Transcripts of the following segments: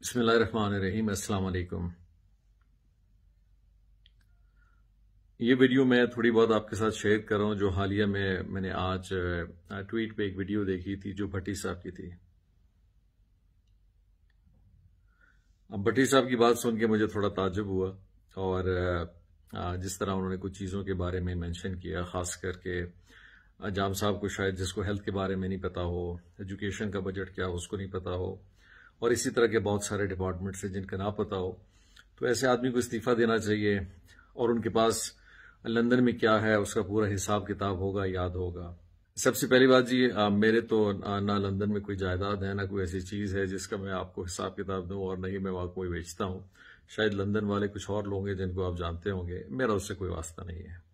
بسم اللہ الرحمن الرحیم۔ السلام علیکم۔ یہ ویڈیو میں تھوڑی بہت آپ کے ساتھ شیئر کر رہا ہوں جو حالیہ میں نے آج ٹویٹ پہ ایک ویڈیو دیکھی تھی جو بھٹی صاحب کی تھی۔ اب بھٹی صاحب کی بات سن کے مجھے تھوڑا تعجب ہوا، اور جس طرح انہوں نے کچھ چیزوں کے بارے میں مینشن کیا، خاص کر کے جام صاحب کو شاید جس کو ہیلتھ کے بارے میں نہیں پتا ہو، ایجوکیشن کا بجٹ کیا اس کو نہیں پتا ہو، اور اسی طرح کے بہت سارے ڈپارٹمنٹس ہیں جن کا نہ پتا ہو، تو ایسے آدمی کو استعفیٰ دینا چاہیے، اور ان کے پاس لندن میں کیا ہے اس کا پورا حساب کتاب ہوگا، یاد ہوگا۔ سب سے پہلی بات جی، میرے تو نہ لندن میں کوئی جائیداد ہے، نہ کوئی ایسی چیز ہے جس کا میں آپ کو حساب کتاب دوں، اور نہ ہی میں وہاں کوئی بیچتا ہوں۔ شاید لندن والے کچھ اور لوگ ہیں جن کو آپ جانتے ہوں گے، میرا اس سے کوئی واسطہ نہیں ہے۔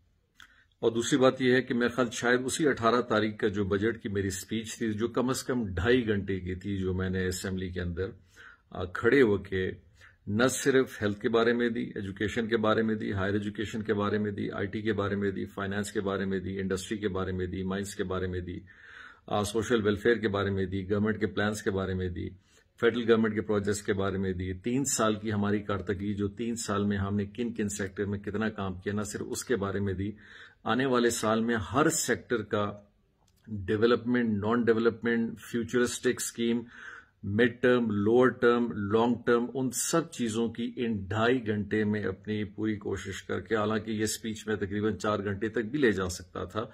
اور دوسری بات یہ ہے کہ میں خیال شاید اسی 18 تاریخ کا جو بجٹ کی میری سپیچ تھی، جو کم از کم 2.5 گھنٹے کی تھی، جو میں نے اسمبلی کے اندر کھڑے ہو کے نہ صرف ہیلتھ کے بارے میں دی، ایجوکیشن کے بارے میں دی، ہائر ایجوکیشن کے بارے میں دی، آئی ٹی کے بارے میں دی، فائنانس کے بارے میں دی، انڈسٹری کے بارے میں دی، مائنس کے بارے میں دی، سوشل ویلفیئر کے بارے میں دی، گورنمنٹ کے پلانز کے بارے میں دی، فیڈرل گورنمنٹ کے پروجیکٹس کے بارے میں دی، 3 سال کی ہماری کارکردگی، جو 3 سال میں ہم نے کن کن سیکٹر میں کتنا کام کیا، نہ صرف اس کے بارے میں دی، آنے والے سال میں ہر سیکٹر کا development, non development, futuristic scheme, mid term, lower term, long term, ان سب چیزوں کی ان 2.5 گھنٹے میں اپنی پوری کوشش کر کے، حالانکہ یہ سپیچ میں تقریباً 4 گھنٹے تک بھی لے جا سکتا تھا،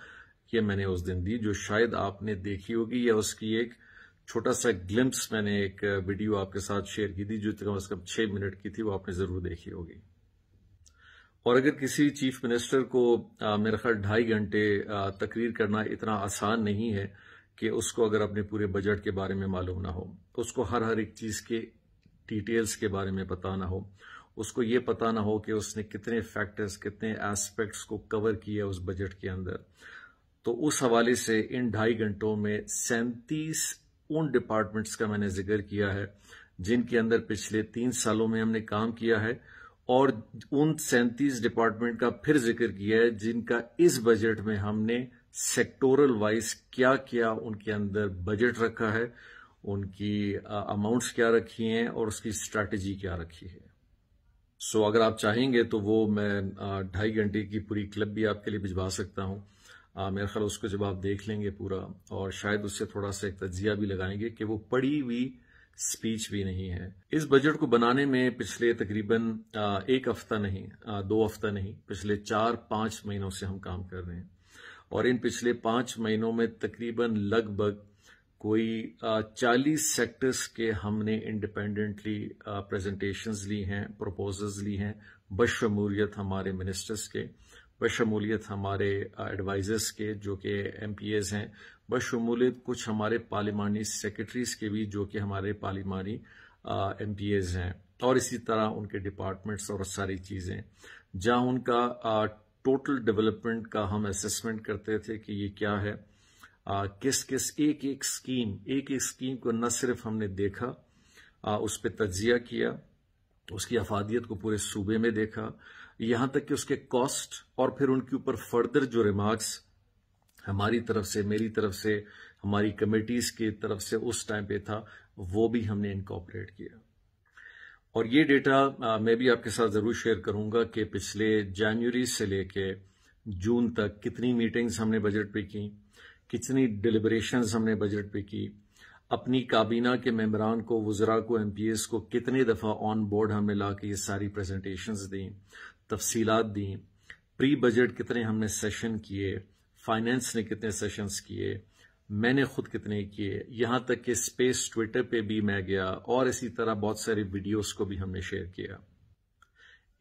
یہ میں نے اس دن دی، جو شاید آپ نے دیکھی ہوگی، یا اس کی ایک چھوٹا سا گلمپس میں نے ایک ویڈیو آپ کے ساتھ شیئر کی تھی جو کم از کم 6 منٹ کی تھی، وہ آپ نے ضرور دیکھی ہوگی۔ اور اگر کسی چیف منسٹر کو میرے خیال 2.5 گھنٹے تقریر کرنا اتنا آسان نہیں ہے کہ اس کو اگر اپنے پورے بجٹ کے بارے میں معلوم نہ ہو، اس کو ہر ایک چیز کے ڈیٹیلز کے بارے میں پتہ نہ ہو، اس کو یہ پتہ نہ ہو کہ اس نے کتنے فیکٹرز، کتنے ایسپیکٹس کو کور کیا اس بجٹ کے اندر، تو اس حوالے سے ان 2.5 گھنٹوں میں 37 ان ڈپارٹمنٹس کا میں نے ذکر کیا ہے جن کے اندر پچھلے 3 سالوں میں ہم نے کام کیا ہے، اور ان 37 ڈپارٹمنٹ کا پھر ذکر کیا ہے جن کا اس بجٹ میں ہم نے سیکٹورل وائز کیا کیا ان کے اندر بجٹ رکھا ہے، ان کی اماؤنٹس کیا رکھی ہیں، اور اس کی اسٹریٹجی کیا رکھی ہے۔ سو اگر آپ چاہیں گے تو وہ میں 2.5 گھنٹے کی پوری کلپ بھی آپ کے لیے بھجوا سکتا ہوں۔ میرے خیال اس کو جب آپ دیکھ لیں گے پورا، اور شاید اس سے تھوڑا سا ایک تجزیہ بھی لگائیں گے کہ وہ پڑھی ہوئی سپیچ بھی نہیں ہے۔ اس بجٹ کو بنانے میں پچھلے تقریباً 1 ہفتہ نہیں، 2 ہفتہ نہیں، پچھلے 4-5 مہینوں سے ہم کام کر رہے ہیں، اور ان پچھلے 5 مہینوں میں تقریباً لگ بھگ کوئی 40 سیکٹرز کے ہم نے انڈیپینڈنٹلی پریزنٹیشنز لی ہیں، پروپوزلز لی ہیں، بشمولیت ہمارے منسٹرز کے، بشمولیت ہمارے ایڈوائزرز کے جو کہ ایم پی ایز ہیں، بشمولیت کچھ ہمارے پارلیمانی سیکرٹریز کے بھی جو کہ ہمارے پارلیمانی ایم پی ایز ہیں، اور اسی طرح ان کے ڈپارٹمنٹس اور ساری چیزیں، جہاں ان کا ٹوٹل ڈیولپمنٹ کا ہم اسسمنٹ کرتے تھے کہ یہ کیا ہے، کس ایک اسکیم کو نہ صرف ہم نے دیکھا، اس پہ تجزیہ کیا، اس کی افادیت کو پورے صوبے میں دیکھا، یہاں تک کہ اس کے کاسٹ، اور پھر ان کے اوپر فردر جو ریمارکس ہماری طرف سے، میری طرف سے، ہماری کمیٹیز کی طرف سے اس ٹائم پہ تھا، وہ بھی ہم نے انکارپوریٹ کیا۔ اور یہ ڈیٹا میں بھی آپ کے ساتھ ضرور شیئر کروں گا کہ پچھلے جنوری سے لے کے جون تک کتنی میٹنگز ہم نے بجٹ پہ کی، کتنی ڈیلیبریشنز ہم نے بجٹ پہ کی، اپنی کابینہ کے ممبران کو، وزراء کو، ایم پی ایز کو کتنے دفعہ آن بورڈ ہم نے لا کے یہ ساری پریزنٹیشنز دیں، تفصیلات دیں، پری بجٹ کتنے ہم نے سیشن کیے، فائنینس نے کتنے سیشنز کیے، میں نے خود کتنے کیے، یہاں تک کہ اسپیس ٹویٹر پہ بھی میں گیا، اور اسی طرح بہت ساری ویڈیوز کو بھی ہم نے شیئر کیا۔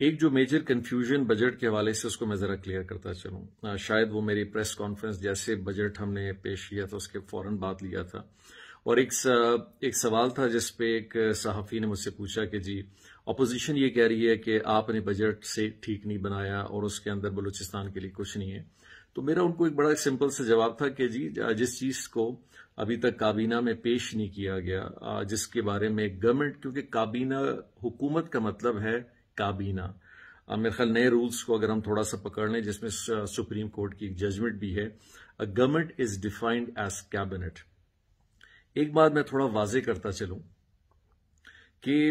ایک جو میجر کنفیوژن بجٹ کے حوالے سے، اس کو میں ذرا کلیئر کرتا چلوں، شاید وہ میری پریس کانفرنس جیسے بجٹ ہم نے پیش کیا تھا اس کے فوراً بعد لیا تھا، اور ایک سوال تھا جس پہ ایک صحافی نے مجھ سے پوچھا کہ جی اپوزیشن یہ کہہ رہی ہے کہ آپ نے بجٹ سے ٹھیک نہیں بنایا اور اس کے اندر بلوچستان کے لیے کچھ نہیں ہے، تو میرا ان کو ایک بڑا سمپل سے جواب تھا کہ جی جس چیز کو ابھی تک کابینہ میں پیش نہیں کیا گیا، جس کے بارے میں گورنمنٹ، کیونکہ کابینہ حکومت کا مطلب ہے کابینہ، میرے خیال نئے رولز کو اگر ہم تھوڑا سا پکڑ لیں جس میں سپریم کورٹ کی ایک ججمنٹ بھی ہے، government is defined as cabinet. ایک بات میں تھوڑا واضح کرتا چلوں کہ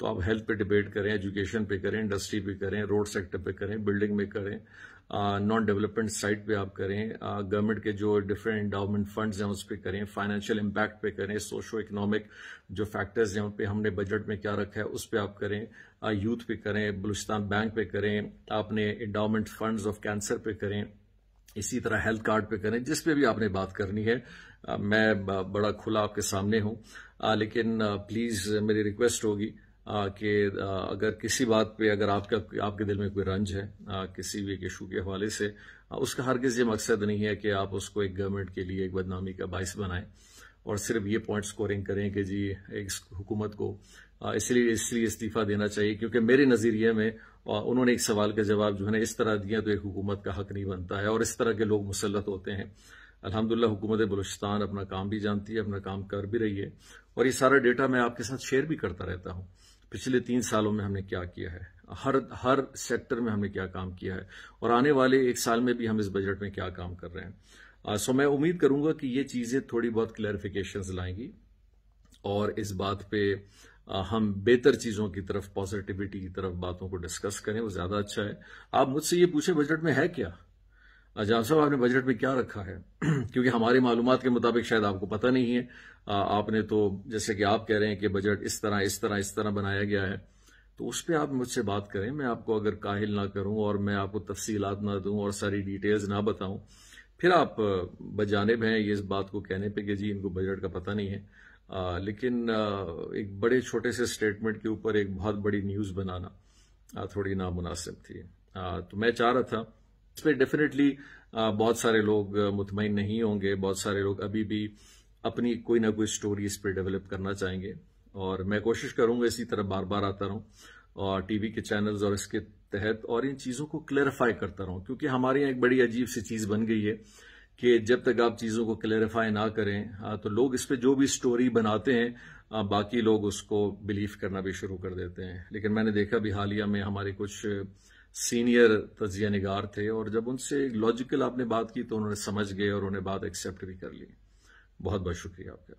تو آپ ہیلتھ پہ ڈبیٹ کریں، ایجوکیشن پہ کریں، انڈسٹری پہ کریں، روڈ سیکٹر پہ کریں، بلڈنگ میں کریں، نان ڈیولپمنٹ سائٹ پہ آپ کریں، گورنمنٹ کے جو ڈفرینٹ انڈاؤمنٹ فنڈز ہیں اس پہ کریں، فائنینشیل امپیکٹ پہ کریں، سوشو اکنامک جو فیکٹرز ہیں ان پہ ہم نے بجٹ میں کیا رکھا ہے اس پہ آپ کریں، یوتھ پہ کریں، بلوچستان بینک پہ کریں، آپ نے انڈاؤمنٹ فنڈز آف کینسر پہ کریں، اسی طرح ہیلتھ کارڈ پہ کریں، جس پہ بھی آپ نے بات کرنی ہے میں بڑا کھلا آپ کے سامنے ہوں، لیکن پلیز میری ریکویسٹ ہوگی کہ اگر کسی بات پہ اگر آپ کے دل میں کوئی رنج ہے کسی بھی ایک ایشو کے حوالے سے، اس کا ہرگز یہ مقصد نہیں ہے کہ آپ اس کو ایک گورنمنٹ کے لیے ایک بدنامی کا باعث بنائیں اور صرف یہ پوائنٹ سکورنگ کریں کہ جی ایک حکومت کو اس لیے استعفیٰ دینا چاہیے کیونکہ میرے نظریے میں انہوں نے ایک سوال کا جواب جو ہے نا اس طرح دیا تو ایک حکومت کا حق نہیں بنتا ہے اور اس طرح کے لوگ مسلط ہوتے ہیں۔ الحمدللہ حکومت بلوچستان اپنا کام بھی جانتی ہے، اپنا کام کر بھی رہی ہے اور یہ سارا ڈیٹا میں آپ کے ساتھ شیئر بھی کرتا رہتا ہوں۔ پچھلے 3 سالوں میں ہم نے کیا کیا ہے، ہر سیکٹر میں ہم نے کیا کام کیا ہے اور آنے والے 1 سال میں بھی ہم اس بجٹ میں کیا کام کر رہے ہیں۔ سو میں امید کروں گا کہ یہ چیزیں تھوڑی بہت کلیریفیکیشنز لائیں گی اور اس بات پہ ہم بہتر چیزوں کی طرف، پازیٹیوٹی کی طرف باتوں کو ڈسکس کریں، وہ زیادہ اچھا ہے۔ آپ مجھ سے یہ پوچھیں بجٹ میں ہے کیا، جام صاحب آپ نے بجٹ میں کیا رکھا ہے کیونکہ ہماری معلومات کے مطابق شاید آپ کو پتہ نہیں ہے، آپ نے تو جیسے کہ آپ کہہ رہے ہیں کہ بجٹ اس طرح بنایا گیا ہے، تو اس پہ آپ مجھ سے بات کریں، میں آپ کو اگر کاہل نہ کروں اور میں آپ کو تفصیلات نہ دوں اور ساری ڈیٹیلز نہ بتاؤں، پھر آپ بجانب ہیں یہ اس بات کو کہنے پہ کہ جی ان کو بجٹ کا پتہ نہیں ہے، لیکن ایک بڑے چھوٹے سے سٹیٹمنٹ کے اوپر ایک بہت بڑی نیوز بنانا تھوڑی نامناسب تھی۔ تو میں چاہ رہا تھا اس پہ ڈیفینیٹلی بہت سارے لوگ مطمئن نہیں ہوں گے، بہت سارے لوگ ابھی بھی اپنی کوئی نہ کوئی سٹوری اس پہ ڈیولپ کرنا چاہیں گے اور میں کوشش کروں گا اسی طرح بار بار آتا رہوں اور ٹی وی کے چینلز اور اس کے تحت اور ان چیزوں کو کلیریفائی کرتا رہوں، کیونکہ ہمارے یہاں ایک بڑی عجیب سی چیز بن گئی ہے کہ جب تک آپ چیزوں کو کلیریفائی نہ کریں تو لوگ اس پہ جو بھی سٹوری بناتے ہیں باقی لوگ اس کو بلیو کرنا بھی شروع کر دیتے ہیں۔ لیکن میں نے دیکھا بھی حالیہ میں ہمارے کچھ سینئر تجزیہ نگار تھے اور جب ان سے لاجیکل آپ نے بات کی تو انہوں نے سمجھ گئے اور انہیں بات ایکسیپٹ بھی کر لی۔ بہت بہت شکریہ آپ کا۔